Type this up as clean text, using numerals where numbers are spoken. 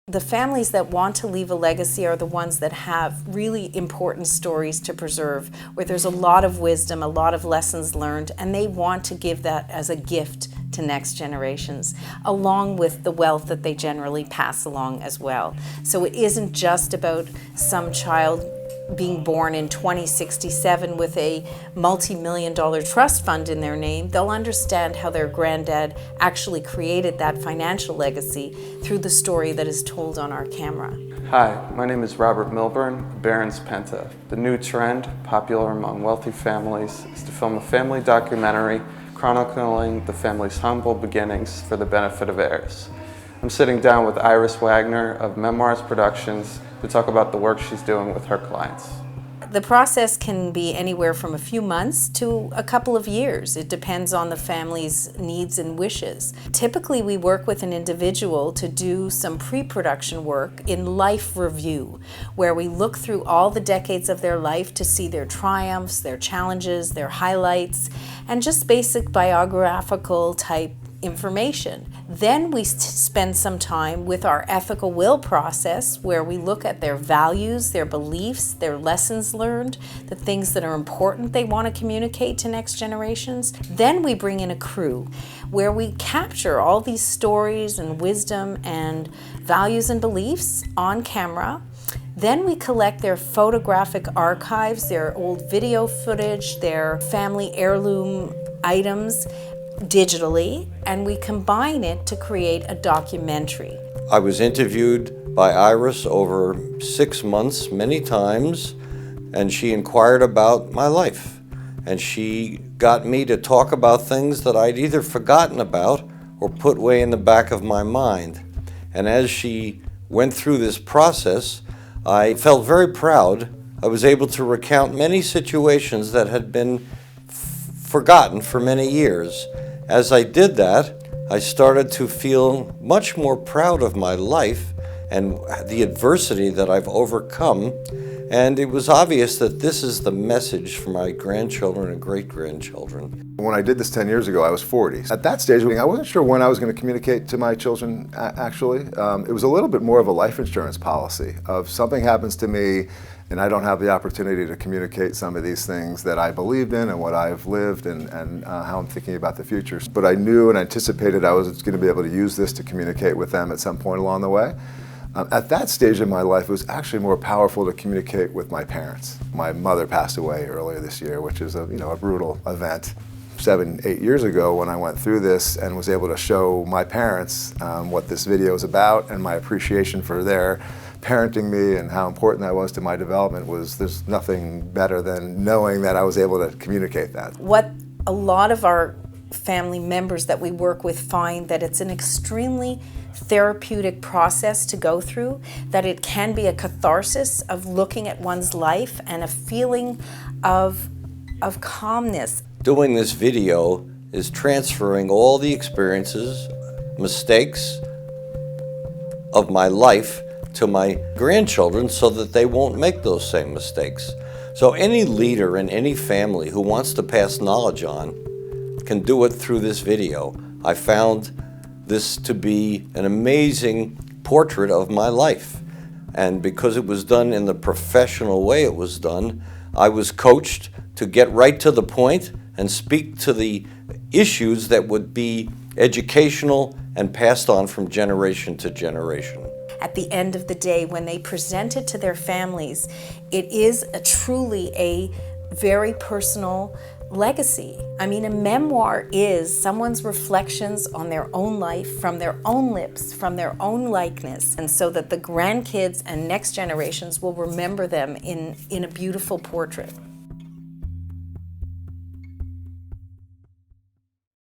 The families that want to leave a legacy are the ones that have really important stories to preserve, where there's a lot of wisdom, a lot of lessons learned, and they want to give that as a gift to next generations, along with the wealth that they generally pass along as well. So it isn't just about some child being born in 2067 with a multi-million-dollar trust fund in their name. They'll understand how their granddad actually created that financial legacy through the story that is told on our camera. Hi, my name is Robert Milburn, BARRON'S Penta. The new trend, popular among wealthy families, is to film a family documentary chronicling the family's humble beginnings for the benefit of heirs. I'm sitting down with Iris Wagner of Memoirs Productions to talk about the work she's doing with her clients. The process can be anywhere from a few months to a couple of years. It depends on the family's needs and wishes. Typically, we work with an individual to do some pre-production work in life review, where we look through all the decades of their life to see their triumphs, their challenges, their highlights, and just basic biographical type information. Then we spend some time with our ethical will process, where we look at their values, their beliefs, their lessons learned, the things that are important they want to communicate to next generations. Then we bring in a crew where we capture all these stories and wisdom and values and beliefs on camera. Then we collect their photographic archives, their old video footage, their family heirloom items digitally, and we combine it to create a documentary. I was interviewed by Iris over 6 months, many times, and she inquired about my life. And she got me to talk about things that I'd either forgotten about or put way in the back of my mind. And as she went through this process, I felt very proud. I was able to recount many situations that had been forgotten for many years. As I did that, I started to feel much more proud of my life and the adversity that I've overcome. And it was obvious that this is the message for my grandchildren and great-grandchildren. When I did this 10 years ago, I was 40. At that stage, I wasn't sure when I was going to communicate to my children, actually. It was a little bit more of a life insurance policy of something happens to me and I don't have the opportunity to communicate some of these things that I believed in and what I've lived and how I'm thinking about the future. But I knew and anticipated I was going to be able to use this to communicate with them at some point along the way. At that stage in my life, it was actually more powerful to communicate with my parents. My mother passed away earlier this year, which is a brutal event. 7, 8 years ago when I went through this and was able to show my parents what this video is about and my appreciation for their parenting me and how important that was to my development there's nothing better than knowing that I was able to communicate that. What a lot of our family members that we work with find that it's an extremely therapeutic process to go through, that it can be a catharsis of looking at one's life and a feeling of calmness. Doing this video is transferring all the experiences, mistakes of my life to my grandchildren so that they won't make those same mistakes. So any leader in any family who wants to pass knowledge on can do it through this video. I found this to be an amazing portrait of my life. And because it was done in the professional way it was done, I was coached to get right to the point and speak to the issues that would be educational and passed on from generation to generation. At the end of the day, when they present it to their families, it is truly a very personal legacy. I mean, a memoir is someone's reflections on their own life from their own lips, from their own likeness, and so that the grandkids and next generations will remember them in a beautiful portrait.